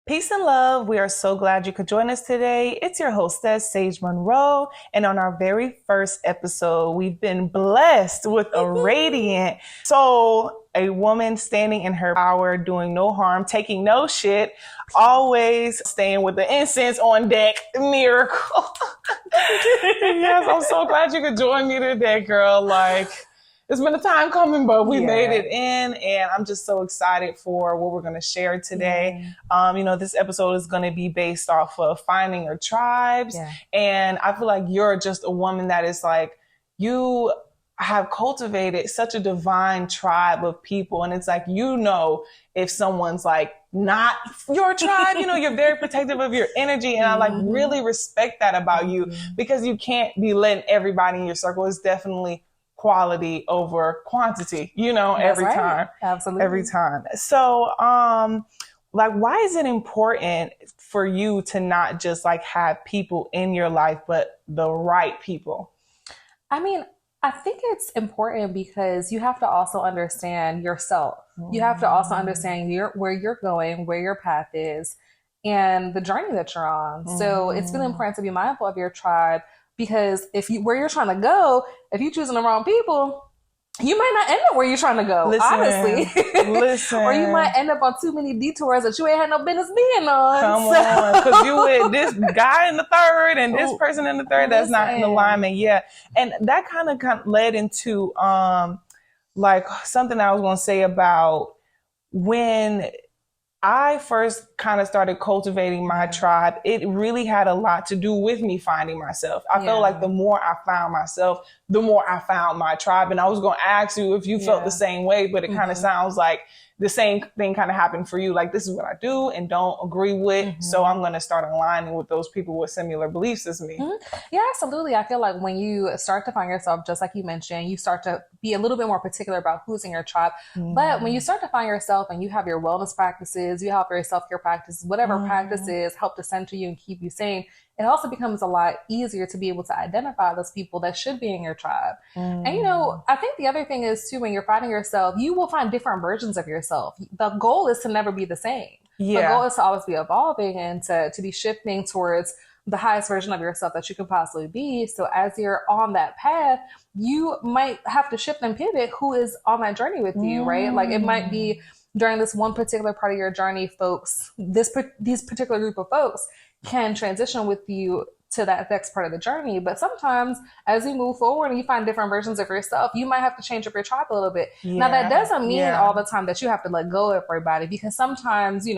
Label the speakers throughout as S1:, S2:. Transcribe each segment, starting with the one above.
S1: Peace and love. We are so glad you could join us today. It's your hostess, Thesagemonroe. And on our very first episode, we've been blessed with a radiant soul, a woman standing in her power, doing no harm, taking no shit, always staying with the incense on deck. Miracle. Yes, I'm so glad you could join me today, girl. It's been a time coming, but we made it in, and I'm just so excited for what we're going to share today. This episode is going to be based off of finding your tribes, and I feel like you're just a woman that is like, you have cultivated such a divine tribe of people, and it's like, if someone's like not your tribe, you're very protective of your energy, and I really respect that about you, because you can't be letting everybody in your circle. It's definitely quality over quantity, every time.
S2: Absolutely.
S1: Every time. So, why is it important for you to not just have people in your life, but the right people?
S2: I mean, I think it's important because you have to also understand yourself. You have to also understand where you're going, where your path is, and the journey that you're on. So it's really important to be mindful of your tribe, because where you're trying to go, if you're choosing the wrong people, you might not end up where you're trying to go, honestly.
S1: Listen.
S2: Or you might end up on too many detours that you ain't had no business being on.
S1: Come on, because you with this guy in the third and this person in the third that's not in alignment. Yeah. And that kind of led into something I was going to say about when I first kind of started cultivating my tribe. It really had a lot to do with me finding myself. I felt like the more I found myself, the more I found my tribe. And I was going to ask you if you felt the same way, but it kind of sounds like the same thing kind of happened for you. Like, this is what I do and don't agree with. So I'm going to start aligning with those people with similar beliefs as me.
S2: Yeah, absolutely. I feel like when you start to find yourself, just like you mentioned, you start to be a little bit more particular about who's in your tribe. But when you start to find yourself and you have your wellness practices, you have your self-care practices, whatever practices help to center you and keep you sane, it also becomes a lot easier to be able to identify those people that should be in your tribe. And, I think the other thing is too, when you're finding yourself, you will find different versions of yourself. The goal is to never be the same. The goal is to always be evolving and to be shifting towards the highest version of yourself that you can possibly be. So as you're on that path, you might have to shift and pivot who is on that journey with you, right? Like, it might be during this one particular part of your journey, folks, these particular group of folks can transition with you to that next part of the journey. But sometimes as you move forward and you find different versions of yourself, you might have to change up your tribe a little bit. Now, that doesn't mean all the time that you have to let go of everybody, because sometimes,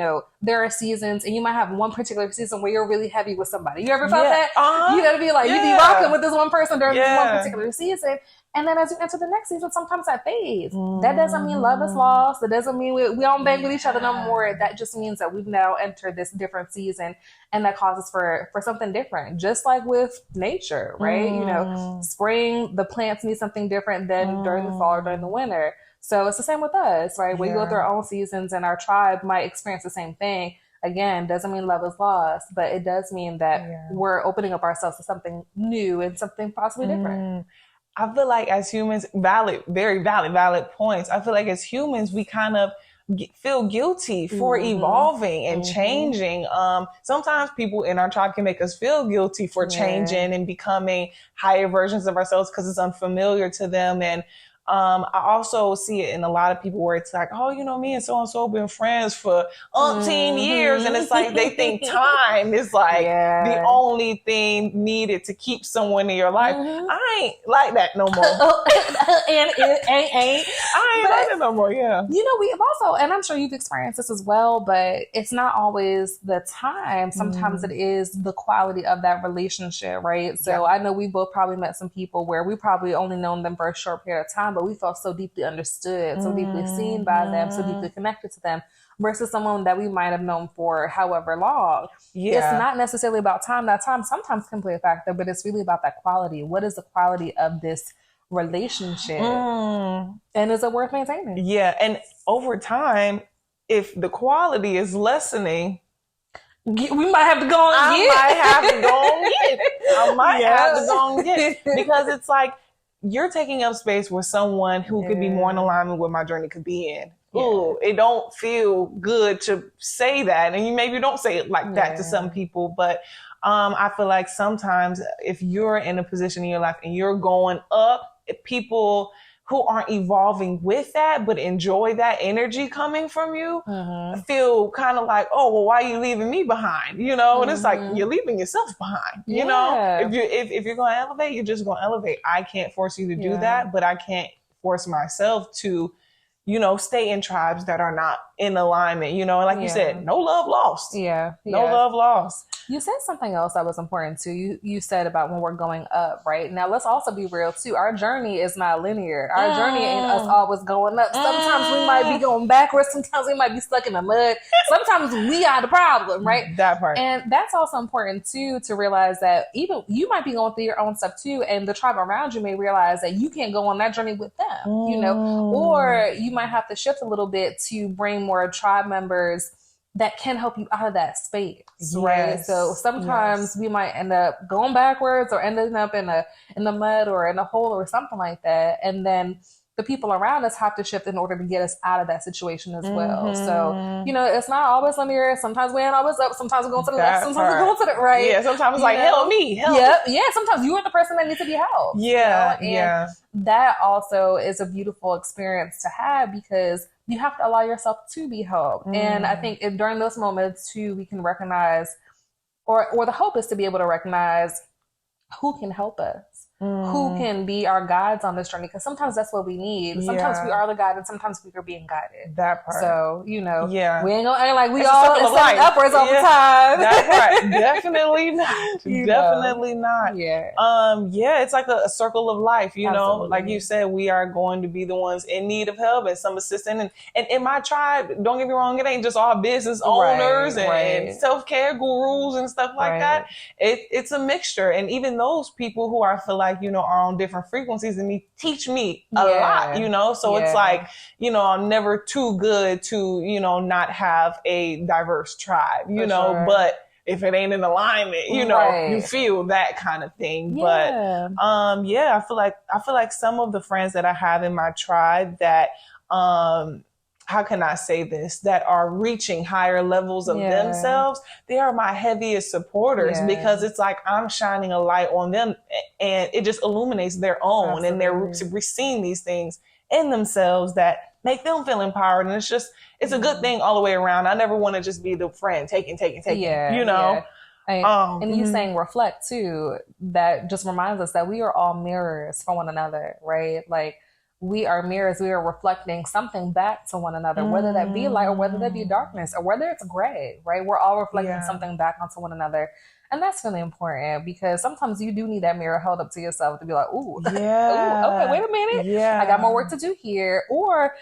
S2: there are seasons, and you might have one particular season where you're really heavy with somebody. You ever felt that? You gotta be like, you be rocking with this one person during this one particular season. And then as you enter the next season, sometimes that fades. That doesn't mean love is lost. That doesn't mean we don't bang with each other no more. That just means that we've now entered this different season, and that causes for something different. Just like with nature, right? Spring, the plants need something different than during the fall or during the winter. So it's the same with us, right? We go through our own seasons, and our tribe might experience the same thing. Again, doesn't mean love is lost, but it does mean that we're opening up ourselves to something new and something possibly different.
S1: I feel like as humans, very valid points. I feel like as humans, we kind of feel guilty for evolving and changing. Sometimes people in our tribe can make us feel guilty for changing and becoming higher versions of ourselves because it's unfamiliar to them. And I also see it in a lot of people where it's like, oh, me and so been friends for umpteen years. And it's like, they think time is like the only thing needed to keep someone in your life. I ain't like that no more.
S2: and it ain't.
S1: I ain't like that no more,
S2: We have also, and I'm sure you've experienced this as well, but it's not always the time. Sometimes it is the quality of that relationship, right? So I know we both probably met some people where we probably only known them for a short period of time, but we felt so deeply understood, so deeply seen by them, so deeply connected to them, versus someone that we might have known for however long. It's not necessarily about time. That time sometimes can play a factor, but it's really about that quality. What is the quality of this relationship? And is it worth maintaining?
S1: Yeah. And over time, if the quality is lessening,
S2: we might have to go on and get.
S1: I might have to go and get. Because it's like, you're taking up space where someone who could be more in alignment with my journey could be in. ooh, it don't feel good to say that. And you maybe don't say it like that to some people, but I feel like sometimes if you're in a position in your life and you're going up, people who aren't evolving with that, but enjoy that energy coming from you, feel kind of like, oh, well, why are you leaving me behind? You know, and it's like, you're leaving yourself behind, you know? If you're going to elevate, you're just going to elevate. I can't force you to do that, but I can't force myself to, you know, stay in tribes that are not in alignment, you know, like you said, no love lost. No love lost.
S2: You said something else that was important too. You said about when we're going up, right? Now let's also be real too. Our journey is not linear. Our journey ain't us always going up. Sometimes we might be going backwards. Sometimes we might be stuck in the mud. Sometimes we are the problem, right?
S1: That part.
S2: And that's also important too, to realize that even you might be going through your own stuff too, and the tribe around you may realize that you can't go on that journey with them, you know, or you might have to shift a little bit to bring more tribe members that can help you out of that space, right? So sometimes we might end up going backwards or ending up in the mud or in a hole or something like that, and then the people around us have to shift in order to get us out of that situation as well. So, you know, it's not always linear. Sometimes we ain't always up. Sometimes we're going to the left. Sometimes we're going to the right.
S1: Yeah, sometimes it's like, help me.
S2: Yeah, sometimes you are the person that needs to be helped.
S1: Yeah,
S2: you know? And that also is a beautiful experience to have, because you have to allow yourself to be helped. And I think during those moments too, we can recognize, or the hope is to be able to recognize who can help us, who can be our guides on this journey. Because sometimes that's what we need. Sometimes we are the guide, and sometimes we are being guided. That part. So, you know, we ain't gonna act like we all ascending upwards all the time.
S1: That part. Definitely not. Definitely not. It's like a circle of life, you know. Like you said, we are going to be the ones in need of help and some assistance. And in my tribe, don't get me wrong, it ain't just all business owners and self-care gurus and stuff like that. It's a mixture. And even those people who I feel like, you know, are on different frequencies and teach me a lot, you know. So it's like, you know, I'm never too good to, you know, not have a diverse tribe, you know, but if it ain't in alignment, you know, you feel that kind of thing. But I feel like some of the friends that I have in my tribe that how can I say this, that are reaching higher levels of themselves, they are my heaviest supporters, because it's like I'm shining a light on them and it just illuminates their own. And they're seeing these things in themselves that make them feel empowered. And it's a good thing all the way around. I never want to just be the friend taking, you know?
S2: And you saying reflect too, that just reminds us that we are all mirrors for one another, right? Like, we are mirrors. We are reflecting something back to one another, whether that be light or whether that be darkness or whether it's gray, right? We're all reflecting something back onto one another. And that's really important, because sometimes you do need that mirror held up to yourself to be like, ooh, okay, wait a minute. I got more work to do here. Or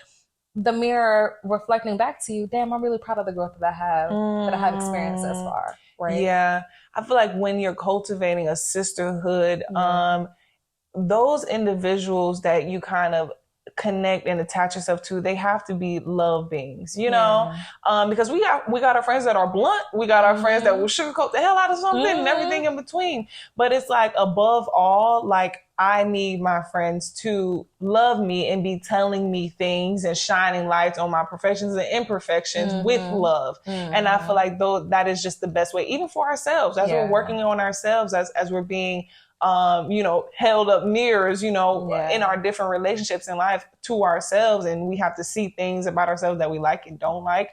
S2: the mirror reflecting back to you, damn, I'm really proud of the growth that I have experienced thus far, right?
S1: Yeah. I feel like when you're cultivating a sisterhood, those individuals that you kind of connect and attach yourself to, they have to be love beings, you know, because we got our friends that are blunt. We got our friends that will sugarcoat the hell out of something and everything in between. But it's like, above all, like, I need my friends to love me and be telling me things and shining lights on my perfections and imperfections with love. And I feel like that is just the best way, even for ourselves, as we're working on ourselves, as we're being you know, held up mirrors, you know, in our different relationships in life to ourselves. And we have to see things about ourselves that we like and don't like.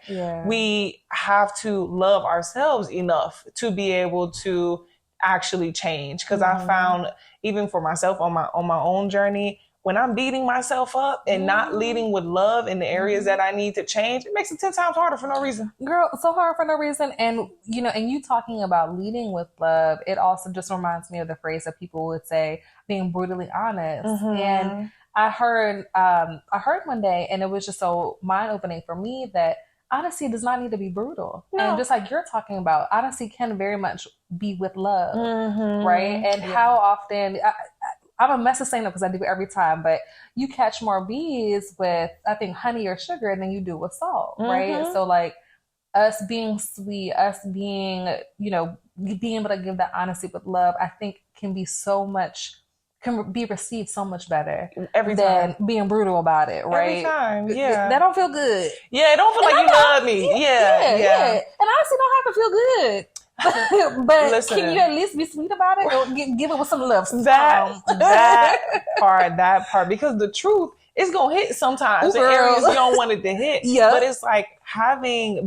S1: We have to love ourselves enough to be able to actually change. Cause I found, even for myself on my own journey, when I'm beating myself up and not leading with love in the areas that I need to change, it makes it 10 times harder for no reason.
S2: Girl, so hard for no reason. And, you know, and you talking about leading with love, it also just reminds me of the phrase that people would say, being brutally honest. And I heard one day, and it was just so mind-opening for me, that honesty does not need to be brutal. And just like you're talking about, honesty can very much be with love, right? And how often... I'm a mess of saying that because I do it every time, but you catch more bees with, I think, honey or sugar than you do with salt, right? So like, us being sweet, us being, you know, being able to give that honesty with love, I think can be so much can be received so much better
S1: every
S2: than
S1: time
S2: being brutal about it, right?
S1: every time. Yeah,
S2: That don't feel good.
S1: yeah, it don't feel like you love me. Yeah.
S2: And honestly, don't have to feel good. But
S1: Listen,
S2: can you at least be sweet about it or give it with some love?
S1: That part, because the truth is gonna hit sometimes in areas you don't want it to hit.
S2: Yeah.
S1: But it's like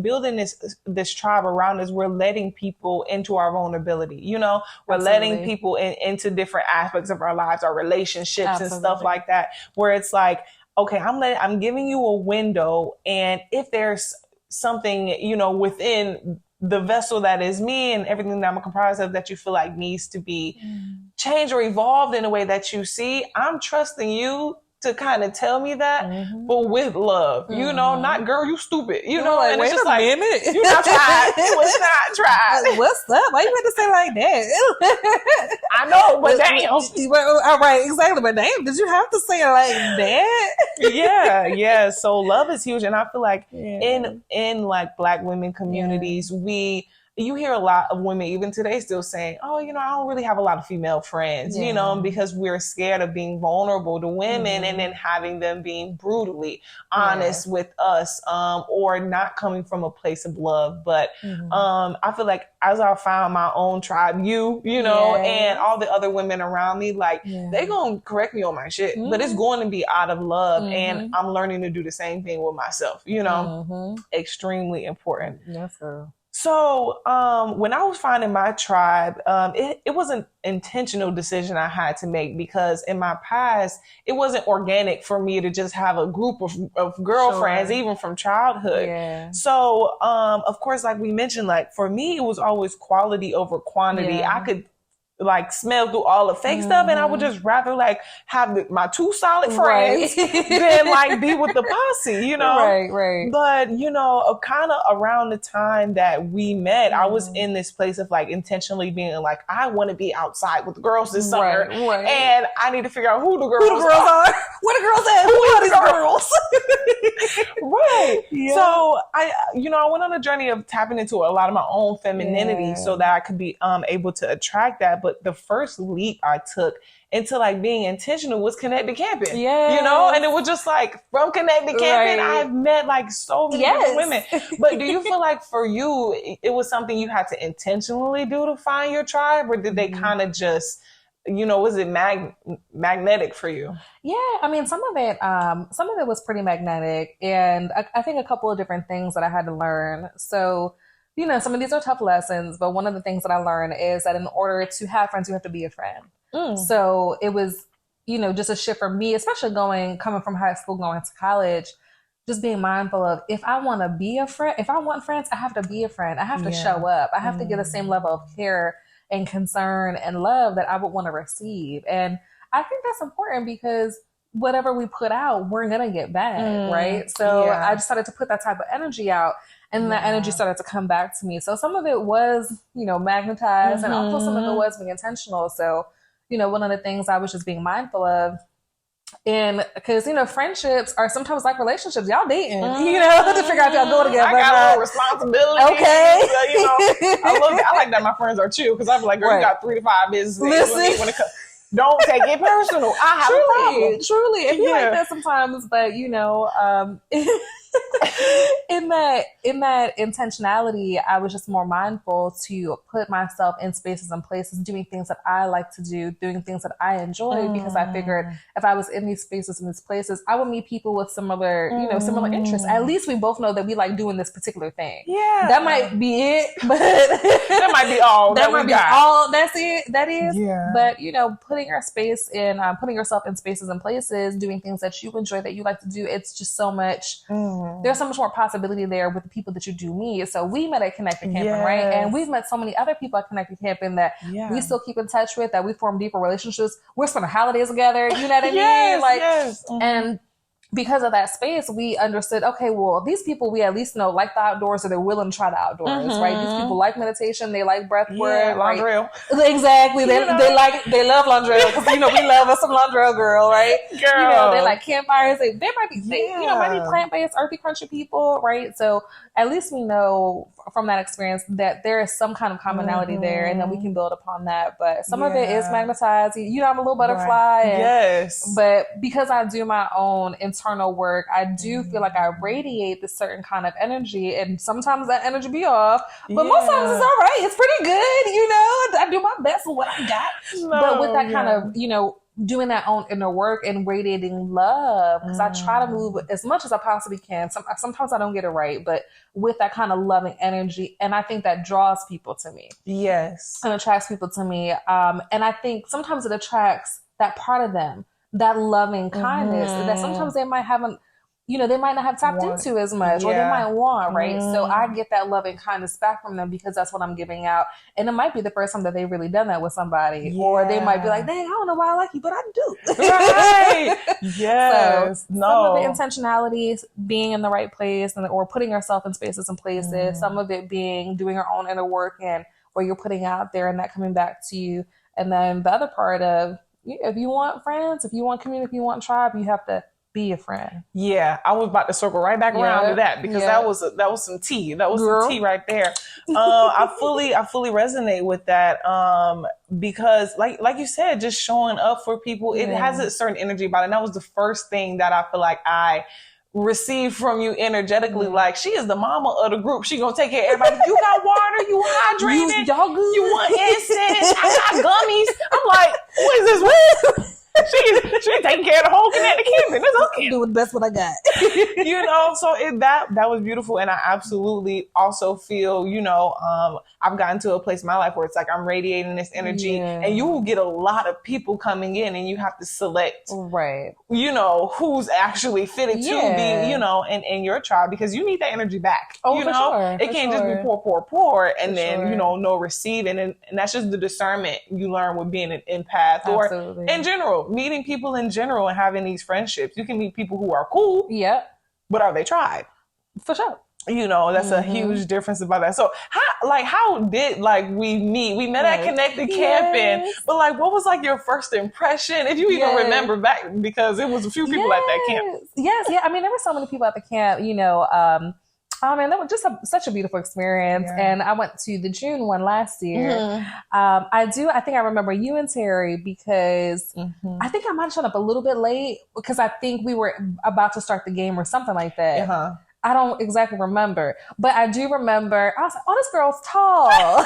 S1: building this tribe around us. We're letting people into our vulnerability. You know, we're letting people into different aspects of our lives, our relationships and stuff like that. Where it's like, okay, I'm giving you a window, and if there's something, you know, within the vessel that is me and everything that I'm comprised of that you feel like needs to be changed or evolved in a way that you see, I'm trusting you to kind of tell me that, but with love, you know, not girl, you stupid, you know,
S2: like,
S1: and
S2: wait
S1: it's just
S2: a
S1: like,
S2: minute.
S1: you not tried. It was not tried.
S2: Like, what's up? Why you had to say like that?
S1: I know, but damn.
S2: All right, exactly. But damn, did you have to say it like that?
S1: Yeah. So love is huge. And I feel like in like Black women communities, you hear a lot of women even today still saying, oh, you know, I don't really have a lot of female friends, you know, because we're scared of being vulnerable to women and then having them being brutally honest with us, or not coming from a place of love. But I feel like as I found my own tribe, you know, and all the other women around me, like they gonna correct me on my shit, but it's going to be out of love. And I'm learning to do the same thing with myself, you know, extremely important.
S2: Yes, girl.
S1: So when I was finding my tribe, it was an intentional decision I had to make, because in my past, it wasn't organic for me to just have a group of girlfriends, even from childhood. Yeah. So, of course, like we mentioned, like for me, it was always quality over quantity. I could like smell through all the fake stuff, and I would just rather like have my two solid friends than like be with the posse, you know?
S2: Right.
S1: But, you know, kind of around the time that we met, I was in this place of like intentionally being like, I want to be outside with the girls this summer, and I need to figure out who the girls are.
S2: Where the girls at? Who are these girls?
S1: Right. Yeah. So I went on a journey of tapping into a lot of my own femininity so that I could be able to attract that. But the first leap I took into like being intentional was connected camping. Yeah. You know, and it was just like from connected camping, I've met like so many different women. But do you feel like for you, it was something you had to intentionally do to find your tribe, or did they kind of just, you know, was it magnetic for you?
S2: Yeah, I mean, some of it was pretty magnetic, and I think a couple of different things that I had to learn. So, you know, some of these are tough lessons, but one of the things that I learned is that in order to have friends, you have to be a friend. So it was, you know, just a shift for me, especially coming from high school, going to college, just being mindful of, if I want to be a friend, if I want friends, I have to be a friend. I have to show up. I have to give the same level of care and concern and love that I would want to receive. And I think that's important, because whatever we put out, we're going to get back, right? So I decided to put that type of energy out, and that energy started to come back to me. So some of it was, you know, magnetized, and also some of it was being intentional. So, you know, one of the things I was just being mindful of, and because, you know, friendships are sometimes like relationships. Y'all dating, you know, to figure out if y'all go together.
S1: I got a little responsibility.
S2: Okay.
S1: You know, I like that my friends are chill, because I'm like, girl, you got 3 to 5 business. Listen. Don't take it personal. I have a problem.
S2: Truly. It be like that sometimes, but you know, in that intentionality, I was just more mindful to put myself in spaces and places, doing things that I like to do, doing things that I enjoy, because I figured if I was in these spaces and these places, I would meet people with similar interests. At least we both know that we like doing this particular thing. Yeah. That might be it, but
S1: that might be all.
S2: That might be all. That's it. That is. Yeah. But you know, putting yourself in spaces and places, doing things that you enjoy, that you like to do, it's just so much. There's so much more possibility there with the people that you do meet. So we met at Connected Camping, right? And we've met so many other people at Connected Camping that we still keep in touch with, that we form deeper relationships. We're spending holidays together, you know what I mean? And because of that space, we understood, okay, well, these people we at least know like the outdoors, or they're willing to try the outdoors, right? These people like meditation, they like breath work,
S1: Laundrell.
S2: Exactly. They love Laundrell, because you know we love us some Laundrell girl, right? Girl. You know, they like campfires. They might be might be plant-based, earthy, crunchy people, right? So at least we know from that experience that there is some kind of commonality there, and then we can build upon that. But some of it is magnetized. You know, I'm a little butterfly.
S1: Yes.
S2: But because I do my own internal work, I do feel like I radiate this certain kind of energy, and sometimes that energy be off, but most times it's all right. It's pretty good. You know, I do my best with what I got. But with that kind of, you know, doing that own inner work and radiating love, because I try to move as much as I possibly can. Sometimes I don't get it right, but with that kind of loving energy, and I think that draws people to me.
S1: Yes.
S2: And attracts people to me. And I think sometimes it attracts that part of them, that loving kindness that sometimes they might haven't, you know, they might not have tapped into as much, or they might want, right? So I get that loving kindness back from them because that's what I'm giving out. And it might be the first time that they've really done that with somebody, or they might be like, dang, I don't know why I like you, but I do.
S1: Right. Yes.
S2: So some of the intentionality, being in the right place, or putting yourself in spaces and places. Some of it being doing your own inner work and where you're putting out there and that coming back to you. And then the other part of, if you want friends, if you want community, if you want tribe, you have to be a friend.
S1: Yeah, I was about to circle right back around to that, because that was some tea. That was some tea right there. I fully resonate with that. Because like you said, just showing up for people, it has a certain energy about it. And that was the first thing that I feel like I received from you energetically. Like, she is the mama of the group. She gonna take care of everybody. You got water, you hydrated,
S2: y'all good.
S1: You want incense, I got gummies. I'm like, what is this? She taking care of the whole Connecticut campus. That's okay.
S2: I'm doing the best what I got.
S1: You know, so that was beautiful. And I absolutely also feel, you know, I've gotten to a place in my life where it's like I'm radiating this energy, and you will get a lot of people coming in, and you have to select,
S2: right,
S1: you know, who's actually fitted to be, you know, in your tribe, because you need that energy back. You know, it can't just be pour, and then, you know, no receiving. And that's just the discernment you learn with being an empath, or in general, meeting people in general and having these friendships. You can meet people who are cool, but are they tribe?
S2: For sure.
S1: You know, that's a huge difference about that. So how did we meet? We met at Connected Camping, but what was your first impression? If you even remember back, because it was a few people at that camp.
S2: Yeah. I mean, there were so many people at the camp, you know, oh man, that was just such a beautiful experience. And I went to the June one last year. I think I remember you and Terry, because I think I might have shown up a little bit late, because I think we were about to start the game or something like that. I don't exactly remember, but I do remember I was like, oh, this girl's tall.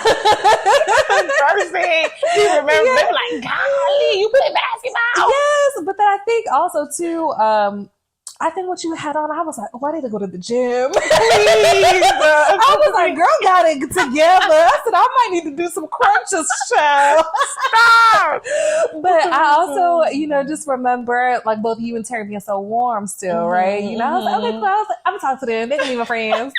S1: First thing you remember, they were like, golly, you play basketball.
S2: Yes, but then I think also too, I think what you had on, I was like, oh, I need to go to the gym. I was like, girl, got it together. I said, I might need to do some crunches, child. Stop. But I also, you know, just remember both you and Terry being so warm still, right? You know, I was like, okay, cool. I was like, I'm gonna talk to them. They can be my friends.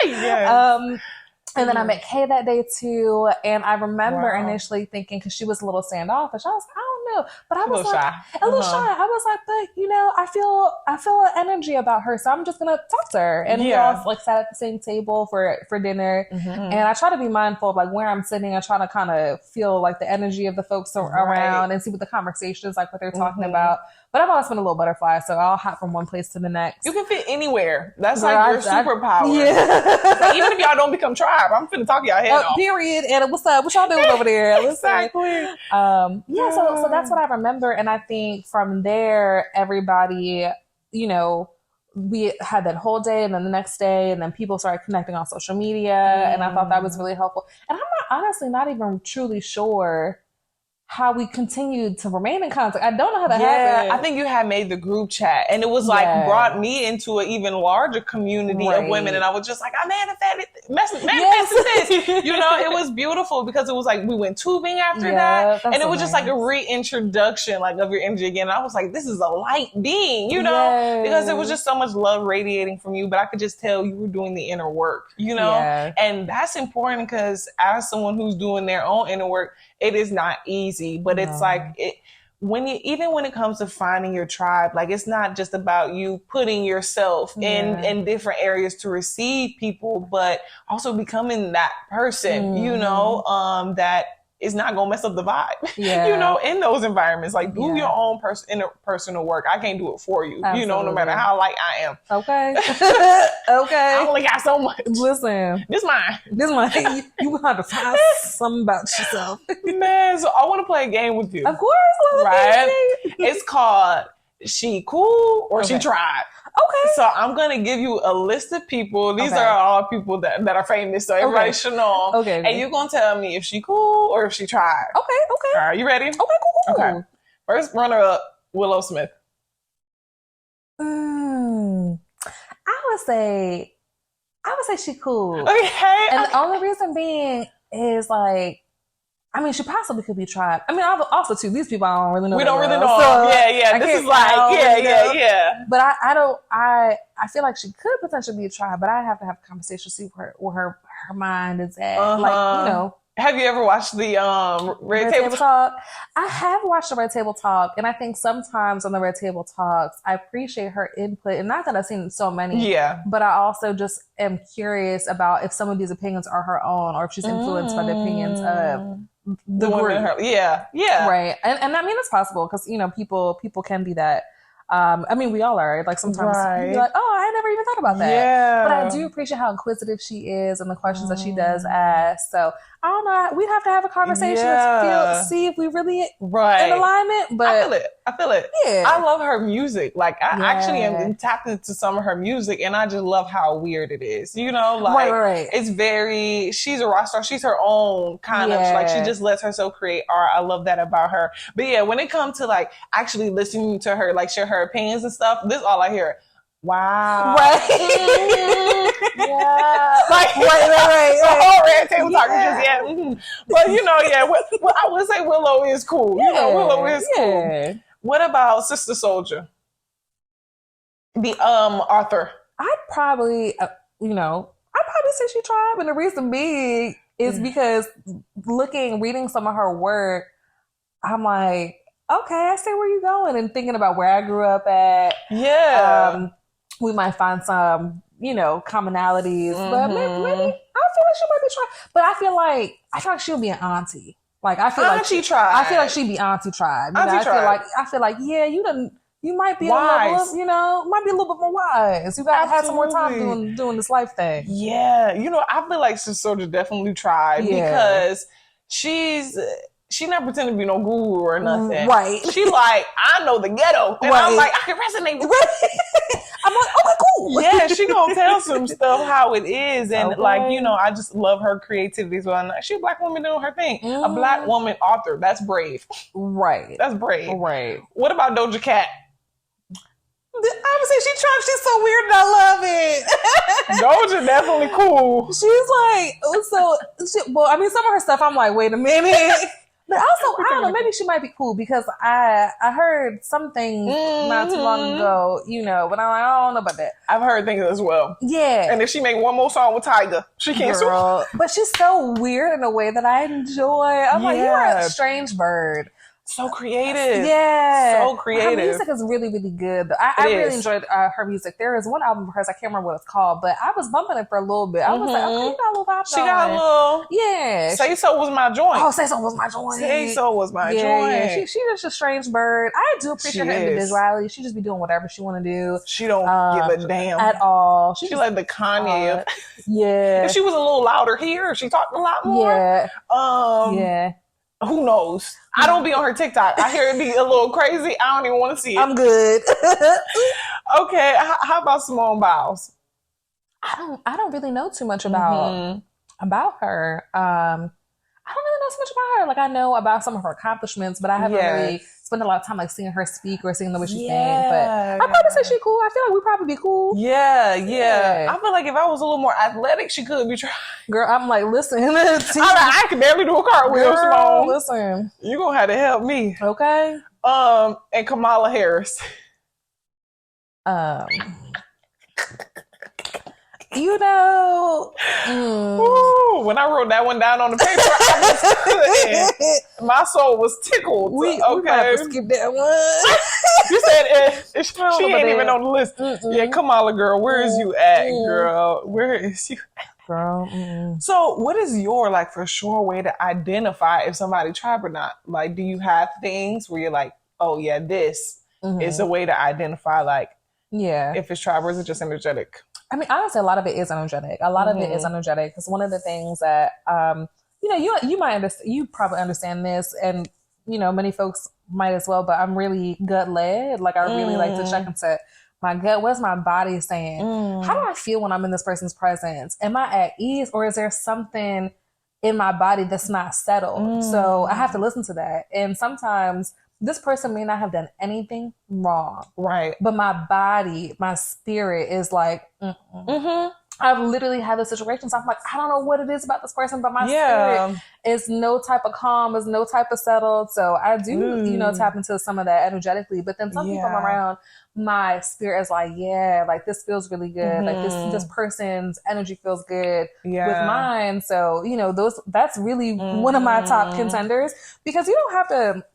S2: And then I met Kay that day too. And I remember initially thinking, because she was a little standoffish, I was like, I don't know. But I was a little shy. I was like, but you know, I feel an energy about her. So I'm just going to talk to her. And we all sat at the same table for dinner. And I try to be mindful of where I'm sitting. I try to kind of feel the energy of the folks around and see what the conversation is what they're talking about. But I've always been a little butterfly, so I'll hop from one place to the next.
S1: You can fit anywhere. That's your superpower. Even if y'all don't become tribe, I'm finna talk y'all head off.
S2: Period. And what's up? What y'all doing over there?
S1: Exactly.
S2: So that's what I remember. And I think from there, everybody, you know, we had that whole day, and then the next day, and then people started connecting on social media. And I thought that was really helpful. And I'm honestly not even truly sure how we continued to remain in contact. I don't know how that happened.
S1: I think you had made the group chat, and it was brought me into an even larger community of women, and I was just like, I manifested this. You know, it was beautiful, because it was we went tubing after that, and it was just a reintroduction of your energy again. And I was like, this is a light being, you know, because it was just so much love radiating from you, but I could just tell you were doing the inner work, you know, and that's important, because as someone who's doing their own inner work, it is not easy, but it's when it comes to finding your tribe, it's not just about you putting yourself in different areas to receive people, but also becoming that person, you know, that it's not gonna mess up the vibe.
S2: Yeah.
S1: You know, in those environments, like do your own interpersonal work. I can't do it for you.
S2: Absolutely.
S1: You know, no matter how like I am.
S2: Okay. Okay.
S1: I only got so much.
S2: Listen,
S1: This mine.
S2: You have to find something about yourself.
S1: Man, so I want to play a game with you.
S2: Of course,
S1: right? It's called She Cool or She Tried.
S2: Okay.
S1: So I'm going to give you a list of people. These are all people that are famous, so everybody should know.
S2: Okay.
S1: And you're going to tell me if she cool or if she tried.
S2: Okay.
S1: All right, you ready?
S2: Okay, cool.
S1: Okay. First runner-up, Willow Smith.
S2: I would say she cool.
S1: Okay.
S2: And the only reason being is like, I mean, she possibly could be tried. I mean, also too, these people I don't really know.
S1: We don't really know.
S2: So
S1: yeah. This is like, yeah.
S2: But I feel like she could potentially be tried, but I have to have a conversation, see where her mind is at. Like, you know.
S1: Have you ever watched the Red Table
S2: Talk? I have watched the Red Table Talk, and I think sometimes on the Red Table Talks, I appreciate her input. And not that I've seen so many, but I also just am curious about if some of these opinions are her own or if she's influenced by the opinions of the women.
S1: Yeah.
S2: Right. And I mean, it's possible because, you know, people can be that. I mean, we all are. Like sometimes you be like, oh, I never even thought about that.
S1: Yeah.
S2: But I do appreciate how inquisitive she is and the questions that she does ask. So I don't know. We'd have to have a conversation to see if we really in alignment. But
S1: I feel it.
S2: Yeah.
S1: I love her music. Like I actually am tapped into some of her music, and I just love how weird it is. You know, like it's very. She's a rock star. She's her own kind of like she just lets herself create art. I love that about her. But yeah, when it comes to like actually listening to her, like share her opinions and stuff, this is all I hear. Wow.
S2: Right.
S1: Yeah. Like, right. The whole Red Table Talk But, you know, I would say Willow is cool. You know, Willow is cool. What about Sister Soldier? The author.
S2: I'd probably say she tried. And the reason being is because reading some of her work, I'm like, okay, I see where you're going, and thinking about where I grew up at.
S1: Yeah.
S2: We might find some, you know, commonalities, but maybe I feel like she might be trying. But I feel like she'll be an auntie. Like I feel like
S1: she tried.
S2: I feel like she'd be auntie tried. You know, I feel like you might be
S1: wise.
S2: Might be a little bit more wise. You gotta have some more time doing this life thing.
S1: Yeah, you know, I feel like Sister Soldier definitely tried because she's not pretending to be no guru or nothing.
S2: Right.
S1: She like, I know the ghetto. And I'm like, I can resonate with it.
S2: I'm like, okay, cool.
S1: Yeah, she gonna tell some stuff how it is. And like, you know, I just love her creativity as well. She's a Black woman doing her thing. A Black woman author. That's brave.
S2: Right.
S1: That's brave.
S2: Right.
S1: What about Doja Cat?
S2: I would say she tried. She's so weird and I
S1: Doja
S2: love it.
S1: definitely cool.
S2: She's like, I mean, some of her stuff, I'm like, wait a minute. But also, I don't know, maybe she might be cool because I heard something not too long ago, you know, but I'm like, I don't know about that.
S1: I've heard things as well.
S2: Yeah.
S1: And if she make one more song with Tyga, she can't sue.
S2: But she's so weird in a way that I enjoy. I'm like, you're a strange bird.
S1: So creative.
S2: Yeah.
S1: So creative.
S2: Her music is really, really good. I really enjoyed her music. There is one album of hers, I can't remember what it's called, but I was bumping it for a little bit. I was like, okay, you got a little vibe.
S1: She got a little.
S2: Yeah.
S1: Say So was my joint.
S2: Oh, Say So was my joint.
S1: Say So was my joint.
S2: Yeah. She's just a strange bird. I do appreciate her individuality. She just be doing whatever she want to do.
S1: She don't give a damn.
S2: At all.
S1: She's like the Kanye of.
S2: Yeah.
S1: If she was a little louder here, she talked a lot more.
S2: Yeah.
S1: Who knows? I don't be on her TikTok. I hear it be a little crazy. I don't even want to see it.
S2: I'm good.
S1: Okay. How about Simone Biles?
S2: I don't really know too much about her. I don't really know so much about her. Like I know about some of her accomplishments, but I haven't really spent a lot of time like seeing her speak or seeing the way she think. But I'd probably say she's cool. I feel like we'd probably be cool.
S1: Yeah. I feel like if I was a little more athletic, she could be trying.
S2: Girl, I'm like, listen.
S1: I can barely do a cartwheel, Simone.
S2: Listen.
S1: You're going to have to help me.
S2: Okay.
S1: And Kamala Harris.
S2: You know,
S1: Ooh, when I wrote that one down on the paper, my soul was tickled.
S2: We might have to skip that one.
S1: You said she ain't even on the list. Yeah, Kamala, girl, where is you at, girl? Where is you at?
S2: Girl. Mm-mm.
S1: So what is your like for sure way to identify if somebody tribe or not? Like, do you have things where you're like, oh yeah, this is a way to identify like if it's tribe or is it just energetic?
S2: I mean, honestly, a lot of it is energetic. A lot of it is energetic because one of the things that, you might understand, you probably understand this, and many folks might as well. But I'm really gut led. Like I really like to check into my gut. What's my body saying? How do I feel when I'm in this person's presence? Am I at ease, or is there something in my body that's not settled? So I have to listen to that. And sometimes this person may not have done anything wrong.
S1: Right.
S2: But my body, my spirit is like, I've literally had those situations. I'm like, I don't know what it is about this person, but my spirit is no type of calm, is no type of settled. So I do, tap into some of that energetically. But then some people I'm around, my spirit is like, yeah, like this feels really good. Like this person's energy feels good with mine. So, that's really one of my top contenders, because you don't have to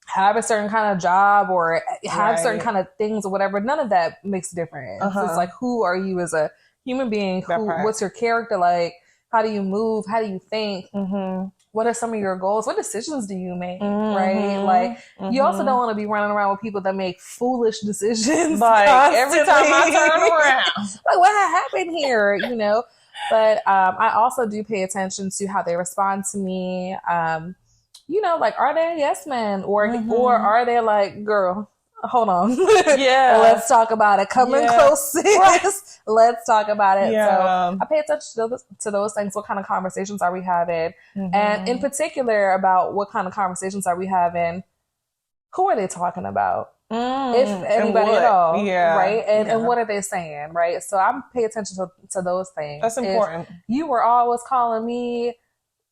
S2: have a certain kind of job or have certain kind of things or whatever. None of that makes a difference. It's like, who are you as a human being? What's your character like? How do you move? How do you think? What are some of your goals? What decisions do you make? Right? Like, you also don't want to be running around with people that make foolish decisions.
S1: Like every time I turn around,
S2: like what happened here? But I also do pay attention to how they respond to me. Like, are they a yes man, or are they like, girl, hold on, let's talk about it. Come in close, sis. Let's talk about it. So I pay attention to those things. What kind of conversations are we having, and in particular about what kind of conversations are we having? Who are they talking about? If anybody at all, right? And what are they saying, right? So I'm pay attention to those things.
S1: That's important.
S2: If you were always calling me,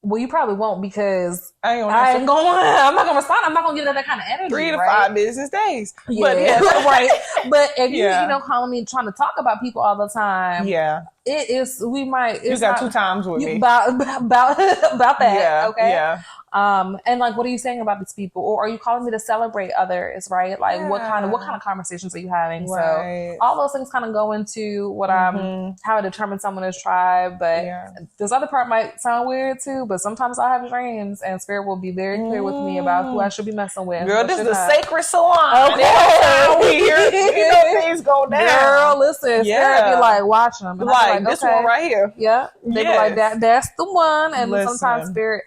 S2: well, you probably won't, because I'm not going to respond. I'm not going to give that kind of energy.
S1: 3 to 5 business days.
S2: But right. But if you calling me trying to talk about people all the time, it is. We might.
S1: You got 2 times with me
S2: about that. Okay.
S1: Yeah.
S2: And like, what are you saying about these people, or are you calling me to celebrate others? Right. Like, what kind of conversations are you having? Right. So all those things kind of go into what how I determine someone is tribe. But this other part might sound weird too. But sometimes I have dreams, and spirit will be very clear with me about who I should be messing with.
S1: Girl, this is the Sacred Salon. Okay. Things go down.
S2: Girl, listen. Spirit be like, watch them. And
S1: like this one right here.
S2: Yeah. They be like, that's the one. And sometimes spirit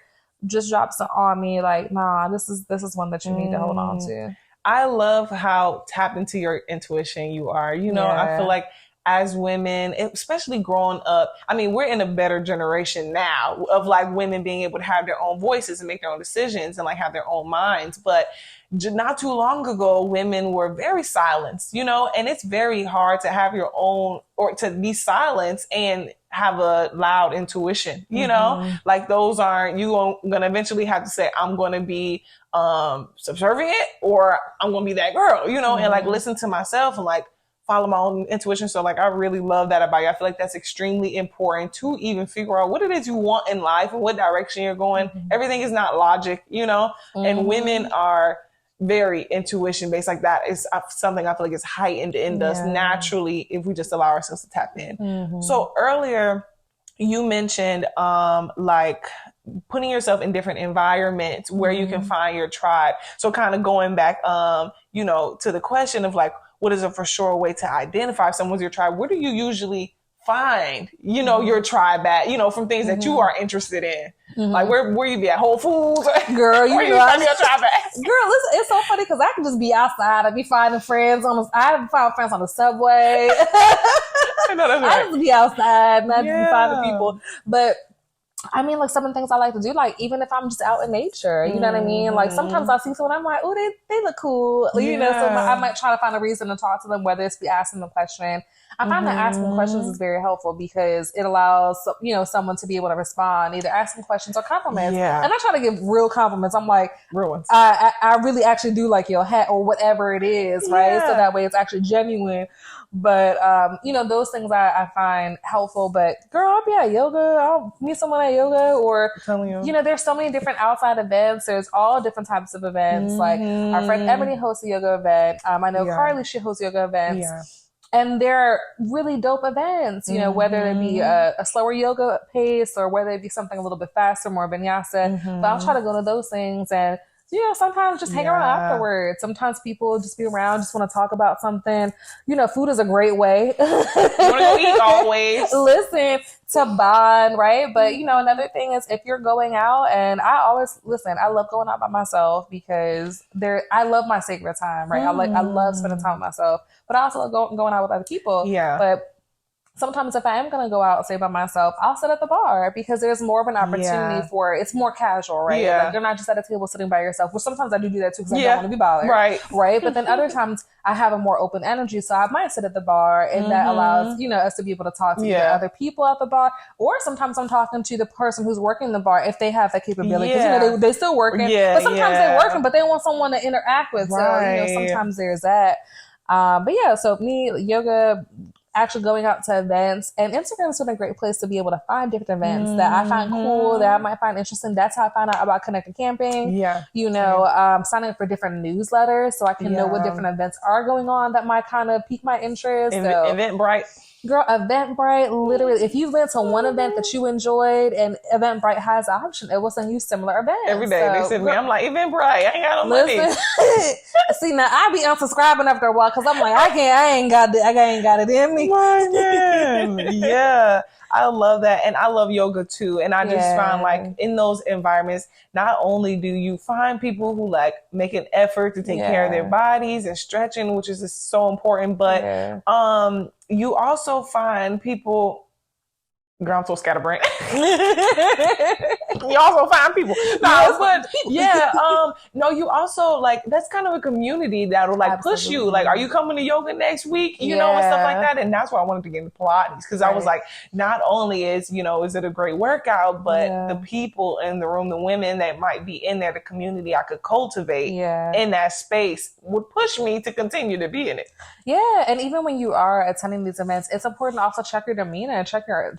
S2: just drops it on me like, nah, this is one that you need to hold on to.
S1: I love how tapped into your intuition you are. I feel like as women, especially growing up, I mean, we're in a better generation now of like women being able to have their own voices and make their own decisions and like have their own minds. But not too long ago, women were very silenced, and it's very hard to have your own, or to be silenced and have a loud intuition, like those aren't, gonna eventually have to say, I'm going to be subservient, or I'm going to be that girl, and like listen to myself and like follow my own intuition. So like, I really love that about you. I feel like that's extremely important to even figure out what it is you want in life and what direction you're going. Everything is not logic, and women are very intuition based. Like that is something I feel like is heightened in us naturally if we just allow ourselves to tap in. So earlier you mentioned like putting yourself in different environments where you can find your tribe. So kind of going back to the question of like, what is a for sure way to identify if someone's your tribe? Where do you usually find, your tribe at, from things that you are interested in? Like where you be at Whole Foods?
S2: Girl,
S1: where you find your tribe at?
S2: Girl, it's so funny because I can just be outside. I be finding friends I found friends on the subway.
S1: I know that's right.
S2: I just be outside and I just be finding people. But I mean, like some of the things I like to do, like even if I'm just out in nature, you know what I mean? Like sometimes I see someone, I'm like, oh, they look cool. So I might try to find a reason to talk to them, whether it's be asking them a question. I find that asking questions is very helpful because it allows, someone to be able to respond, either asking questions or compliments. Yeah. And I try to give real compliments. I'm like,
S1: real ones.
S2: I really actually do like your hat or whatever it is, right? So that way it's actually genuine. But, those things I find helpful. But girl, I'll be at yoga. I'll meet someone at yoga, or, there's so many different outside events. There's all different types of events. Like our friend Ebony hosts a yoga event. I know Carly, she hosts yoga events. And they're really dope events, you know, whether it be a slower yoga pace or whether it be something a little bit faster, more vinyasa. But I'll try to go to those things and, you know, sometimes just hang around afterwards. Sometimes people just be around, just want to talk about something. You know, food is a great way.
S1: You want to go eat always.
S2: Listen, to bond, right? But, you know, another thing is if you're going out, and I always, listen, I love going out by myself because I love my sacred time, right? I love spending time with myself, but I also love going out with other people.
S1: Yeah.
S2: But sometimes if I am going to go out, say by myself, I'll sit at the bar because there's more of an opportunity for, it's more casual, right?
S1: Yeah.
S2: Like you're not just at a table sitting by yourself. Well, sometimes I do that too because I don't want to be bothered.
S1: Right.
S2: But then other times I have a more open energy. So I might sit at the bar and that allows, you know, us to be able to talk to other people at the bar. Or sometimes I'm talking to the person who's working the bar if they have that capability. Because, you know, they still working. But sometimes they're working, but they want someone to interact with.
S1: Right.
S2: So, you know, sometimes there's that. But yeah, so me, yoga, actually going out to events, and Instagram's been a great place to be able to find different events that I find cool, that I might find interesting. That's how I found out about Connected Camping. You know, signing up for different newsletters so I can know what different events are going on that might kind of pique my interest.
S1: Eventbrite.
S2: Girl, Eventbrite, literally, if you went to one event that you enjoyed and Eventbrite has the option, it will send you similar events.
S1: Every day they send me, I'm like, Eventbrite, I ain't got no money.
S2: See, now I be unsubscribing after a while because I'm like, I ain't got it in me.
S1: My man. Yeah. I love that. And I love yoga too. And I just find like in those environments, not only do you find people who like make an effort to take care of their bodies and stretching, which is just so important, but you also find people. Girl, I'm so scatterbrained. You also find people. No, you also like, that's kind of a community that'll like push you. Like, are you coming to yoga next week? You know, and stuff like that. And that's why I wanted to get into Pilates because I was like, not only is it a great workout, but the people in the room, the women that might be in there, the community I could cultivate in that space would push me to continue to be in it.
S2: Yeah. And even when you are attending these events, it's important to also check your demeanor and check your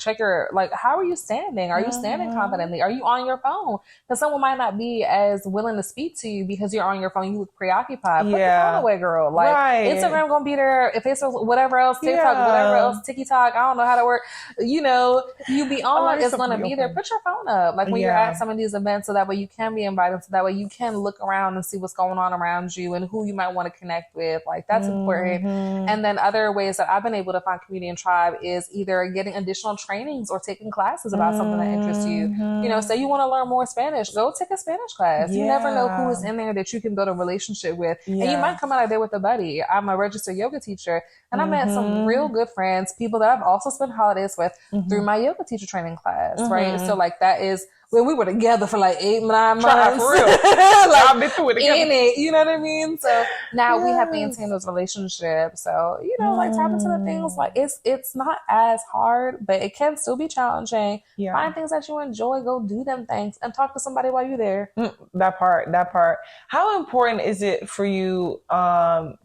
S2: like, how are you standing? Are you standing confidently? Are you on your phone? Because someone might not be as willing to speak to you because you're on your phone. You look preoccupied. Put the phone away, girl. Like Instagram gonna be there. If it's whatever else, TikTok, whatever else, TikTok, I don't know how to work. You know, you be on, it's gonna be there. Put your phone up. Like when you're at some of these events, so that way you can be invited. So that way you can look around and see what's going on around you and who you might want to connect with. Like that's important. And then other ways that I've been able to find community and tribe is either getting additional trainings or taking classes about something that interests you. You know, say you want to learn more Spanish, go take a Spanish class. You never know who is in there that you can build a relationship with. And you might come out of there with a buddy. I'm a registered yoga teacher and I met some real good friends, people that I've also spent holidays with through my yoga teacher training class, right? So like that is when we were together for like 8-9 months.
S1: For real.
S2: Like,
S1: I've been through it together.
S2: in it, you know what I mean? So now we have maintained those relationships. So, you know, like tap into the things, like it's not as hard, but it can still be challenging. Find things that you enjoy, go do them things and talk to somebody while you're there.
S1: That part. How important is it for you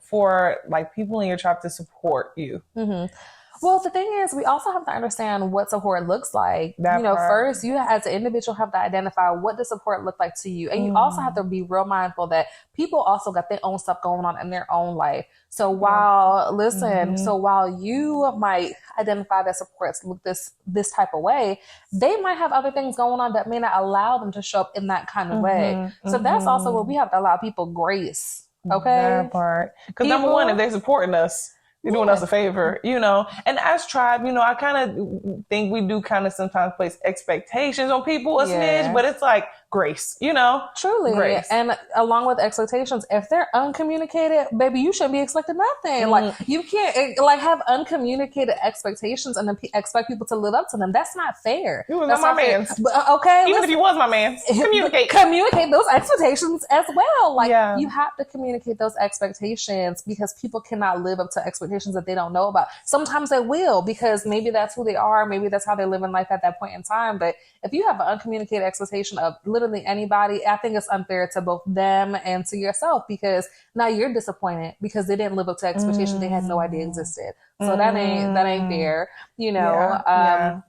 S1: for like people in your tribe to support you?
S2: Well, the thing is, we also have to understand what support looks like. First, you as an individual have to identify what does support look like to you. And you also have to be real mindful that people also got their own stuff going on in their own life. So while you might identify that supports look this type of way, they might have other things going on that may not allow them to show up in that kind of way. So that's also where we have to allow people grace. Okay.
S1: That part. Because number one, if they're supporting us, you're doing us a favor, you know. And as tribe, you know, I kind of think we do kind of sometimes place expectations on people a smidge, but it's like grace, you know.
S2: Truly.
S1: Grace.
S2: And along with expectations, if they're uncommunicated, baby, you shouldn't be expecting nothing. Like you can't like have uncommunicated expectations and then expect people to live up to them. That's not fair.
S1: You was not my man.
S2: Okay.
S1: Even if you was my man,
S2: communicate those expectations as well. Like you have to communicate those expectations because people cannot live up to expectations that they don't know about. Sometimes they will because maybe that's who they are. Maybe that's how they live in life at that point in time. But if you have an uncommunicated expectation of literally anybody, I think it's unfair to both them and to yourself because now you're disappointed because they didn't live up to expectations they had no idea existed. So that ain't fair, you know.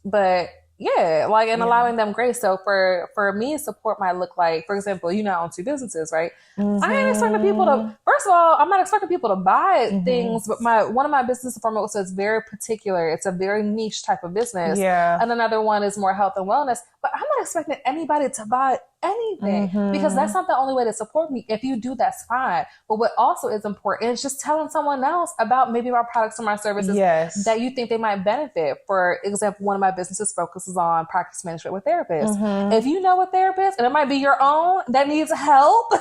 S2: But Yeah, like, and allowing them grace. So for me, support might look like, for example, you know, I own two businesses, right? I ain't expecting people to. First of all, I'm not expecting people to buy things, but one of my businesses for most is very particular. It's a very niche type of business, and another one is more health and wellness. But I'm not expecting anybody to buy anything because that's not the only way to support me. If you do, that's fine. But what also is important is just telling someone else about maybe my products or my services that you think they might benefit. For example, one of my businesses focuses on practice management with therapists. If you know a therapist, and it might be your own, that needs help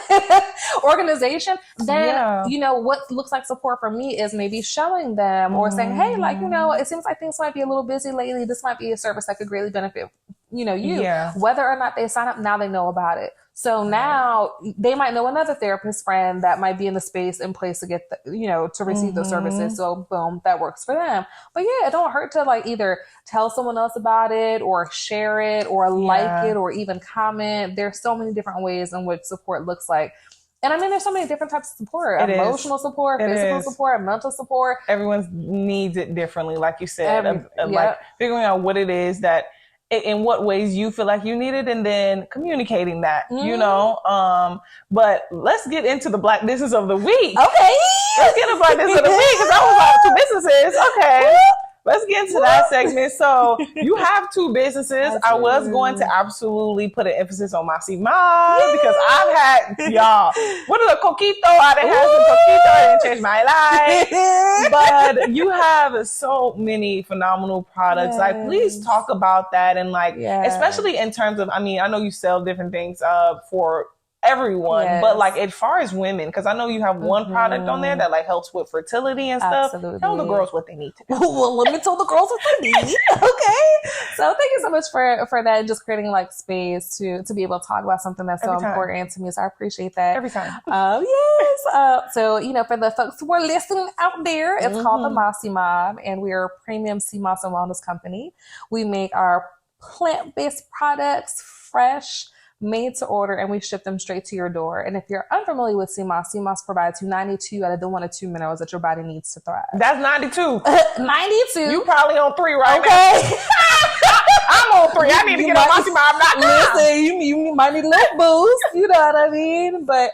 S2: organization, then you know what looks like support for me is maybe showing them or saying, hey, like, you know, it seems like things might be a little busy lately. This might be a service that could greatly benefit whether or not they sign up. Now they know about it. So now they might know another therapist friend that might be in the space in place to get, to receive those services. So boom, that works for them. But yeah, it don't hurt to like either tell someone else about it or share it or like it or even comment. There's so many different ways in which support looks like. And I mean, there's so many different types of support, emotional support, physical support, mental support.
S1: Everyone needs it differently. Like you said, like figuring out what it is that, in what ways you feel like you need it, and then communicating that, but let's get into the Black Business of the Week.
S2: Okay.
S1: Let's get a Black Business of the Week, because I was like, 2 businesses. Okay. Let's get into that segment. So you have 2 businesses. I was going to absolutely put an emphasis on my Sima because I've had, y'all, what are the coquito? I done had some coquito. It didn't change my life. But you have so many phenomenal products. Like, please talk about that. And like, especially in terms of, I mean, I know you sell different things for everyone, but like as far as women, because I know you have one product on there that like helps with fertility and stuff. Tell the girls what they need to do.
S2: Well, let me tell the girls what they need. Okay. So thank you so much for that, and just creating like space to be able to talk about something that's so important to me. So I appreciate that.
S1: Every time.
S2: Yes. So, for the folks who are listening out there, it's called the Mossy Mom, and we're a premium sea moss and wellness company. We make our plant-based products fresh, made to order, and we ship them straight to your door. And if you're unfamiliar with CMOS provides you 92 out of the 1 or 2 minerals that your body needs to thrive.
S1: That's 92.
S2: 92.
S1: You probably on 3 right now. I'm on 3. I need to get on my CMOS.
S2: Listen, you might need a little boost. You know what I mean? But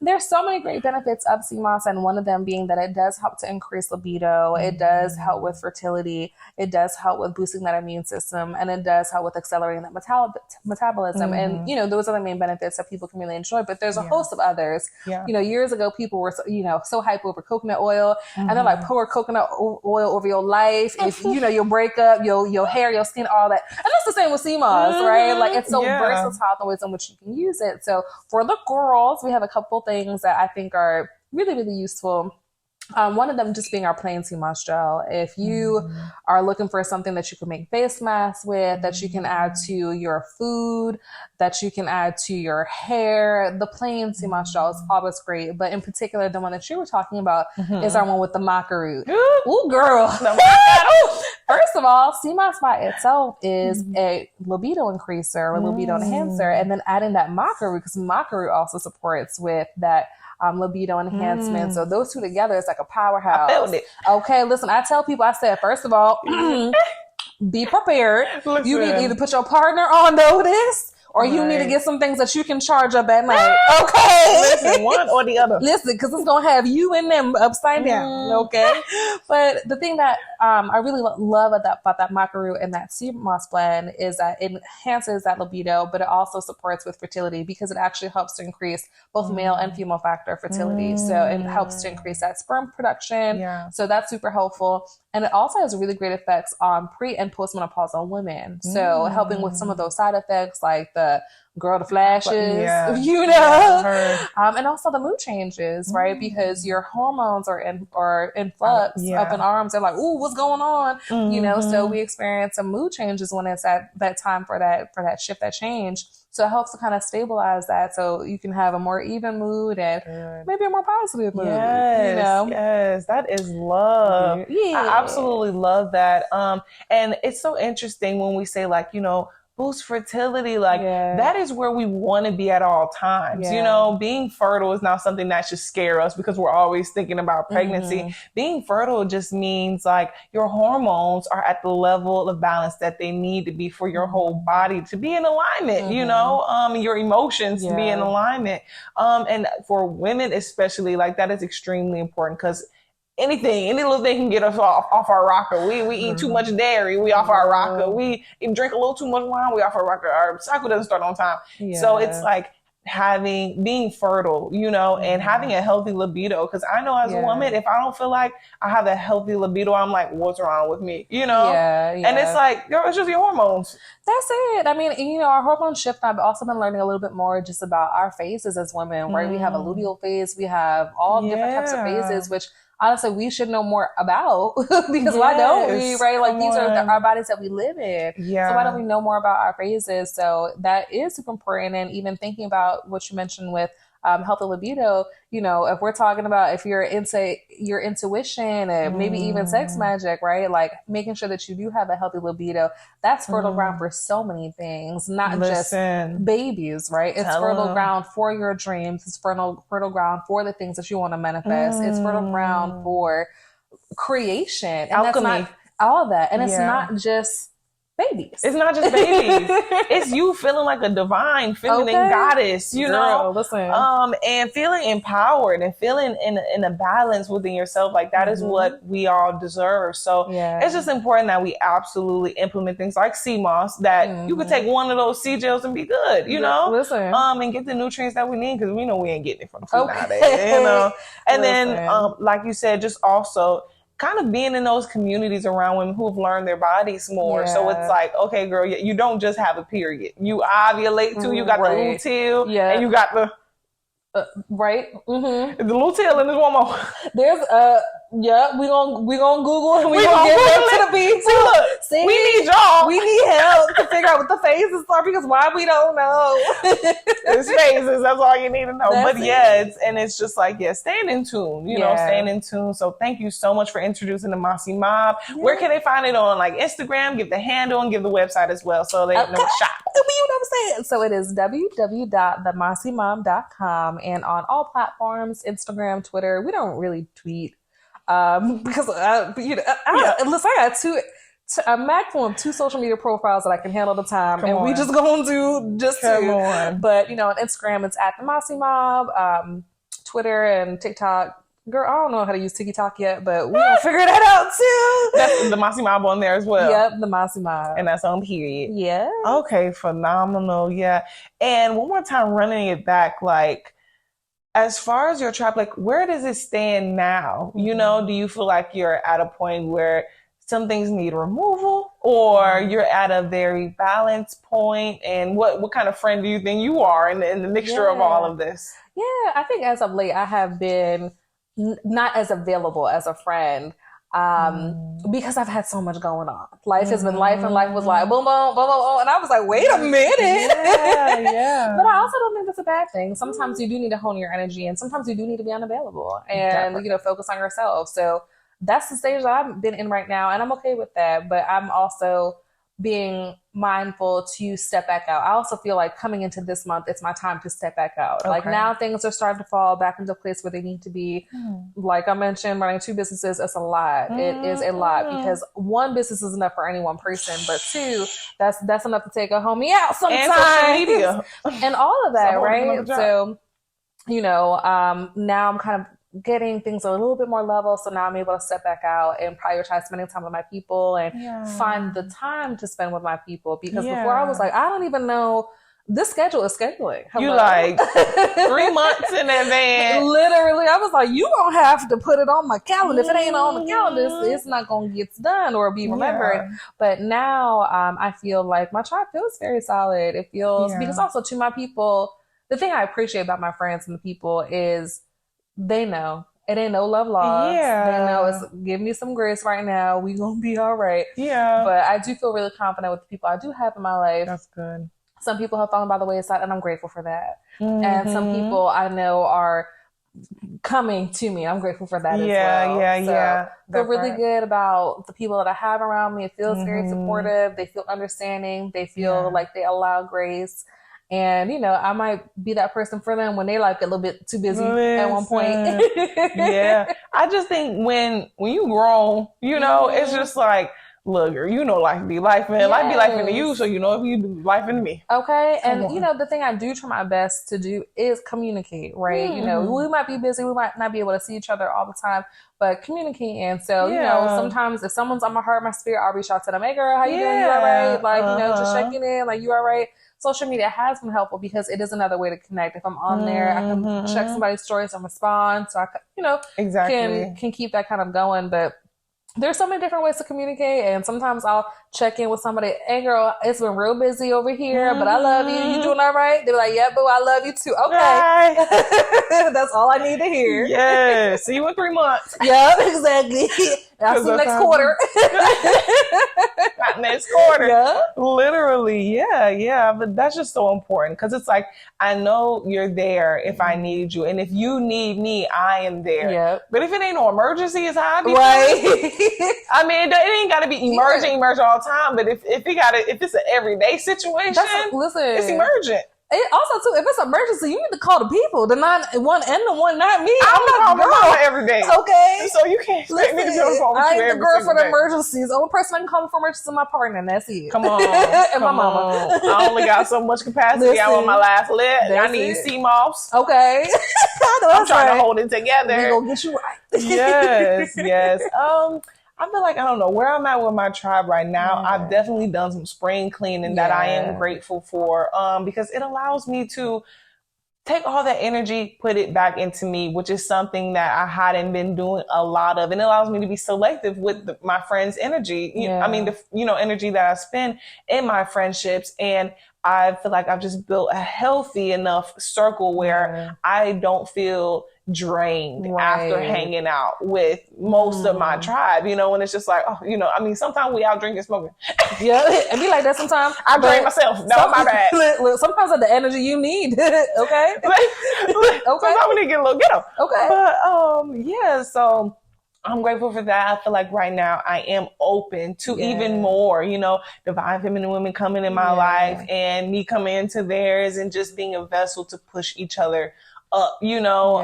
S2: there's so many great benefits of CMOS, and one of them being that it does help to increase libido. It does help with fertility. It does help with boosting that immune system, and it does help with accelerating that metabolism. And, those are the main benefits that people can really enjoy. But there's a host of others. Years ago, people were, so hyped over coconut oil, and they're like, pour coconut oil over your life. If, your breakup, your hair, your skin, all that. And that's the same with CMOS, right? Like, it's so versatile the ways in which you can use it. So for the girls, we have a couple things that I think are really, really useful. One of them just being our plain sea moss gel. If you are looking for something that you can make face masks with, that you can add to your food, that you can add to your hair, the plain sea moss gel is always great. But in particular, the one that you were talking about is our one with the maca root. Ooh, girl. First of all, sea moss by itself is a libido increaser or libido enhancer. And then adding that maca root, because maca root also supports with that libido enhancement. So those two together is like a powerhouse.
S1: I felt it.
S2: Okay, listen, I tell people, I said, first of all, be prepared. Listen. You need to either put your partner on notice, or you need to get some things that you can charge up at night. Okay.
S1: Listen, one or the other.
S2: Listen, because it's going to have you and them upside down. Okay. But the thing that I really love about that maca root and that sea moss blend is that it enhances that libido, but it also supports with fertility, because it actually helps to increase both male and female factor fertility. So it helps to increase that sperm production. So that's super helpful. And it also has really great effects on pre and postmenopausal women. So helping with some of those side effects like the flashes, and also the mood changes, right? Because your hormones are in flux up in arms. They're like, ooh, what's going on? So we experience some mood changes when it's at that time for that shift, that change. So it helps to kind of stabilize that, so you can have a more even mood and maybe a more positive mood.
S1: Yes, that is love. I absolutely love that. And it's so interesting when we say like, boost fertility. Like that is where we want to be at all times. You know, being fertile is not something that should scare us because we're always thinking about pregnancy. Being fertile just means like your hormones are at the level of balance that they need to be for your whole body to be in alignment, you know, your emotions to be in alignment. And for women especially, like that is extremely important because any little thing can get us off our rocker. We eat too much dairy, we off our rocker. We drink a little too much wine, we off our rocker. Our cycle doesn't start on time. So it's like being fertile, you know, and having a healthy libido. Because I know as a woman, if I don't feel like I have a healthy libido, I'm like, what's wrong with me? You know? And it's like, it's just your hormones.
S2: That's it. I mean, you know, our hormones shift. I've also been learning a little bit more just about our phases as women, right? We have a luteal phase. We have all different types of phases, which honestly, we should know more about because why don't we, right? Like these are our bodies that we live in. So why don't we know more about our phases? So that is super important. And even thinking about what you mentioned with healthy libido, you know, if we're talking about if you're into your intuition and maybe even sex magic, right? Like making sure that you do have a healthy libido, that's fertile ground for so many things, not just babies, right? It's fertile ground for your dreams. It's fertile ground for the things that you want to manifest. It's fertile ground for creation. And
S1: alchemy.
S2: That's not all that. And it's not just babies.
S1: It's not just babies. It's you feeling like a divine feminine goddess, you know?
S2: Listen.
S1: And feeling empowered and feeling in a balance within yourself. Like that is what we all deserve. So it's just important that we absolutely implement things like sea moss that you could take one of those sea gels and be good, you know?
S2: Listen.
S1: And get the nutrients that we need because we know we ain't getting it from the food nowadays, you know? And then, like you said, just also kind of being in those communities around women who've learned their bodies more. So it's like, okay, girl, you don't just have a period. You ovulate too. You got the luteal and you got the...
S2: the
S1: luteal and there's one more.
S2: There's we gonna Google and we gonna get back to the beats.
S1: See, we need y'all.
S2: We need help to figure out what the phases are because why we don't know.
S1: It's phases. That's all you need to know. But it's just like, staying in tune, you know, staying in tune. So thank you so much for introducing the Mossy Mob. Where can they find it on like Instagram? Give the handle and give the website as well so they know to shop.
S2: You know what I'm saying? So it is www.themossymob.com and on all platforms, Instagram, Twitter. We don't really tweet. Because listen, I got a maximum 2 social media profiles that I can handle at the time, we just gonna do just 2. But you know, on Instagram it's at the Mossy Mob, Twitter and TikTok. Girl, I don't know how to use TikTok yet, but we're gonna figure that out too.
S1: That's the Mossy Mob on there as well.
S2: Yep, the Mossy Mob,
S1: and that's on period.
S2: Yeah.
S1: Okay, phenomenal. Yeah, and one more time, running it back, like. As far as your tribe, like where does it stand now? You know, do you feel like you're at a point where some things need removal or you're at a very balanced point? And what kind of friend do you think you are in the mixture of all of this?
S2: Yeah, I think as of late, I have been not as available as a friend because I've had so much going on. Life has been life and life was like, boom, boom, boom, boom. And I was like, wait a minute. But I also don't think that's a bad thing. Sometimes you do need to hone your energy and sometimes you do need to be unavailable and, you know, focus on yourself. So that's the stage that I've been in right now. And I'm okay with that. But I'm also being mindful to step back out. I also feel like coming into this month, it's my time to step back out. Like now things are starting to fall back into place where they need to be. Like I mentioned, running 2 businesses, it's a lot. It is a lot because 1 business is enough for any one person, but 2, that's enough to take a homie out sometimes. And social media. And all of that, right? So, you know, now I'm kind of getting things a little bit more level. So now I'm able to step back out and prioritize spending time with my people and find the time to spend with my people. Because before I was like, I don't even know. This schedule is scheduling. Hello?
S1: You like 3 months in advance.
S2: Literally, I was like, you don't have to put it on my calendar. If it ain't on the calendar, it's not going to get done or be remembered. But now I feel like my tribe feels very solid. It feels, because also to my people, the thing I appreciate about my friends and the people is they know it ain't no love lost. They know it's give me some grace right now. We gonna be all right. But I do feel really confident with the people I do have in my life.
S1: That's good.
S2: Some people have fallen by the wayside and I'm grateful for that. And some people I know are coming to me. I'm grateful for that as
S1: Yeah,
S2: well.
S1: yeah,
S2: So
S1: yeah.
S2: I feel
S1: That
S2: really
S1: part.
S2: good about the people that I have around me. It feels very supportive. They feel understanding. They feel
S1: Yeah.
S2: like they allow grace. And, you know, I might be that person for them when they like get a little bit too busy at one point.
S1: Listen, yeah. I just think when you grown, you know, it's just like, look, girl, you know, life be life, man. Life be life into you, so you know if you do life into me.
S2: Okay.
S1: Come
S2: And, you
S1: on.
S2: know, the thing I do try my best to do is communicate, right? You know, we might be busy. We might not be able to see each other all the time, but communicate. And so, you know,
S1: Yeah.
S2: sometimes if someone's on my heart, my spirit, I'll reach out to them. Hey, girl, how you doing? You all
S1: Yeah.
S2: right? Like, you know, just checking in. Like, you all right? Social media has been helpful because it is another way to connect. If I'm on there, I can check somebody's stories and respond. So I, you know,
S1: Exactly.
S2: can keep that kind of going. But there's so many different ways to communicate, and sometimes I'll check in with somebody. Hey, girl, it's been real busy over here, but I love you. You doing all right? They're like, yeah, boo, I love you too. Okay,
S1: Right.
S2: that's all I need to hear.
S1: Yeah. See you in 3 months.
S2: Yeah, exactly. I'll see you next quarter.
S1: Not next quarter.
S2: Yeah.
S1: Literally, yeah, yeah. But that's just so important because it's like, I know you're there if I need you. And if you need me, I am there.
S2: Yep.
S1: But if it ain't no emergency, it's how I be
S2: Right.
S1: feeling. I mean, it ain't got to be emergent all the time. But if it's an everyday situation,
S2: Listen,
S1: it's emergent.
S2: Also, too, if it's an emergency, you need to call the people, the 911 and the one, not me.
S1: I'm not on the phone every day.
S2: Okay.
S1: So you can't expect me to be on the phone with
S2: I
S1: you
S2: ain't the
S1: every
S2: girl
S1: single
S2: for the
S1: day.
S2: emergencies. The only person I can call for emergencies is my partner, and that's it.
S1: Come on.
S2: And my
S1: come
S2: mama.
S1: on. I only got so much capacity. I'm on my last leg. I need CMOS.
S2: Okay.
S1: I'm trying to hold it together.
S2: We're going to get you right.
S1: Yes, yes. I feel like I don't know where I'm at with my tribe right now.
S2: Yeah.
S1: I've definitely done some spring cleaning that I am grateful for because it allows me to take all that energy, put it back into me, which is something that I hadn't been doing a lot of. And it allows me to be selective with my friends' energy. I mean, the energy that I spend in my friendships. And I feel like I've just built a healthy enough circle where I don't feel drained after hanging out with most of my tribe, you know, and it's just like, oh, you know, I mean, sometimes we out drinking, smoking.
S2: Yeah, and be like that sometimes.
S1: I drain myself. No, my bad.
S2: Sometimes it's the energy you need. Okay.
S1: Okay. Sometimes we need to get a little ghetto.
S2: Okay.
S1: But yeah, so I'm grateful for that. I feel like right now I am open to even more, you know, divine feminine women coming in my life and me coming into theirs and just being a vessel to push each other up, you know,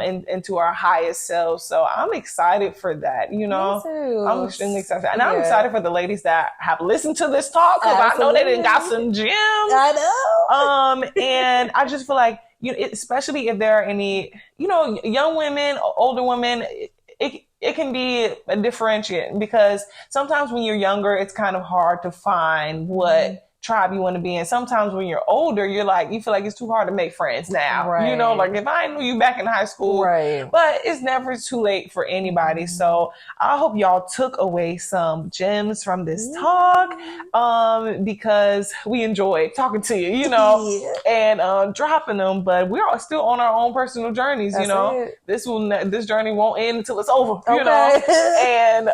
S1: and to our highest selves. So I'm excited for that, you know.
S2: Me too.
S1: I'm extremely excited. And I'm excited for the ladies that have listened to this talk because I know they done got some gems.
S2: I
S1: know. And I just feel like, you know, especially if there are any, you know, young women, older women, it can be a differentiate because sometimes when you're younger, it's kind of hard to find what tribe you want to be in. Sometimes when you're older, you feel like it's too hard to make friends now. You know, like if I knew you back in high school, but it's never too late for anybody. So I hope y'all took away some gems from this talk because we enjoyed talking to you, you know, and dropping them, but we're all still on our own personal journeys, you know. This journey won't end until it's over, you know. And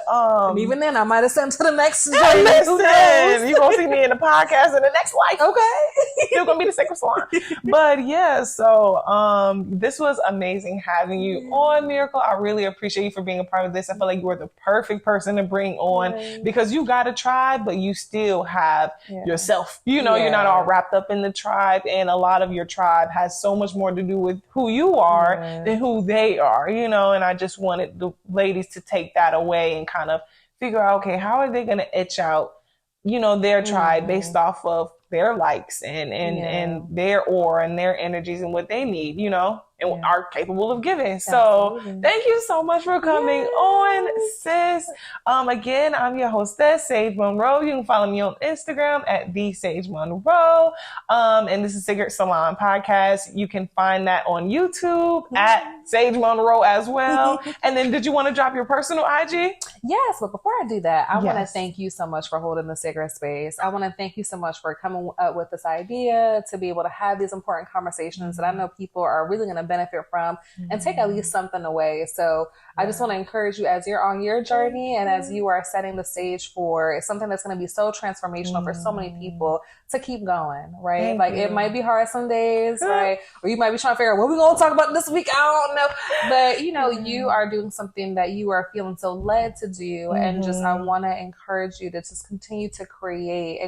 S2: even then I might have sent to the next journey.
S1: Listen, you're gonna see me in the podcast in the next life.
S2: Okay.
S1: You're gonna be the Sacred Salon. But yeah, so this was amazing having you on, Miracle. I really appreciate you for being a part of this. I feel like you were the perfect person to bring on because you got a tribe, but you still have yourself. You know, you're not all wrapped up in the tribe, and a lot of your tribe has so much more to do with who you are than who they are, you know, and I just wanted the ladies to take that away and kind of figure out, okay, how are they gonna etch out, you know, their tribe based off of their likes and their aura and their energies and what they need, you know, and are capable of giving. So thank you so much for coming on, sis. Again, I'm your hostess, Thesagemonroe. You can follow me on Instagram at Thesagemonroe. And this is Sacred Salon podcast. You can find that on YouTube at Thesagemonroe as well. And then did you want to drop your personal IG?
S2: Yes, but before I do that, I want to
S1: Yes.
S2: thank you so much for holding the sacred space. I want to thank you so much for coming up with this idea to be able to have these important conversations that I know people are really going to benefit from and take at least something away. So I just want to encourage you as you're on your journey and as you are setting the stage for something that's going to be so transformational for so many people to keep going, right?
S1: Thank you.
S2: It might be hard some days, right? Or you might be trying to figure out what we're going to talk about this week. I don't know. But, you are doing something that you are feeling so led to do. And just, I want to encourage you to just continue to create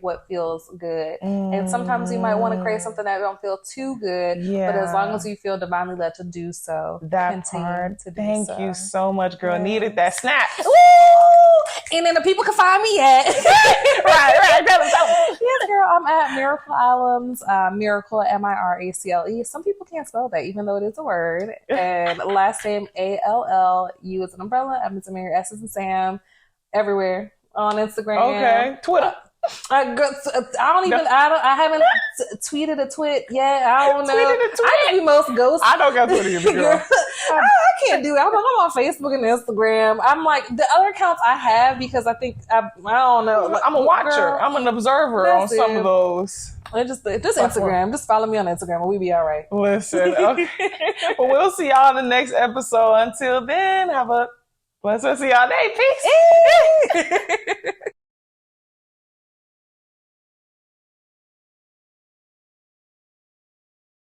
S2: what feels good. And sometimes you might want to create something that don't feel too good.
S1: Yeah.
S2: But as long as you feel divinely led to do so, continue to do
S1: Thank
S2: so.
S1: you so much, girl. Needed that snap.
S2: Woo! And then the people can find me at
S1: right.
S2: Yes, girl, I'm at miracleallims, miracle MIRACLE. Some people can't spell that, even though it is a word. And last name ALL. U is an umbrella. M is a Mary. S is a Sam. Everywhere on Instagram.
S1: Okay, Twitter.
S2: I haven't tweeted a tweet yet. I don't know. I just be most ghost.
S1: I don't got Twitter either, girl.
S2: I can't do it. I'm on Facebook and Instagram. I'm like the other accounts I have because I think I don't know.
S1: I'm a watcher.
S2: Girl,
S1: I'm an observer on some of those.
S2: Just Instagram. Just follow me on Instagram and we be all right.
S1: Listen, okay. Well, we'll see y'all in the next episode. Until then, have a blessed rest of y'all day. Peace.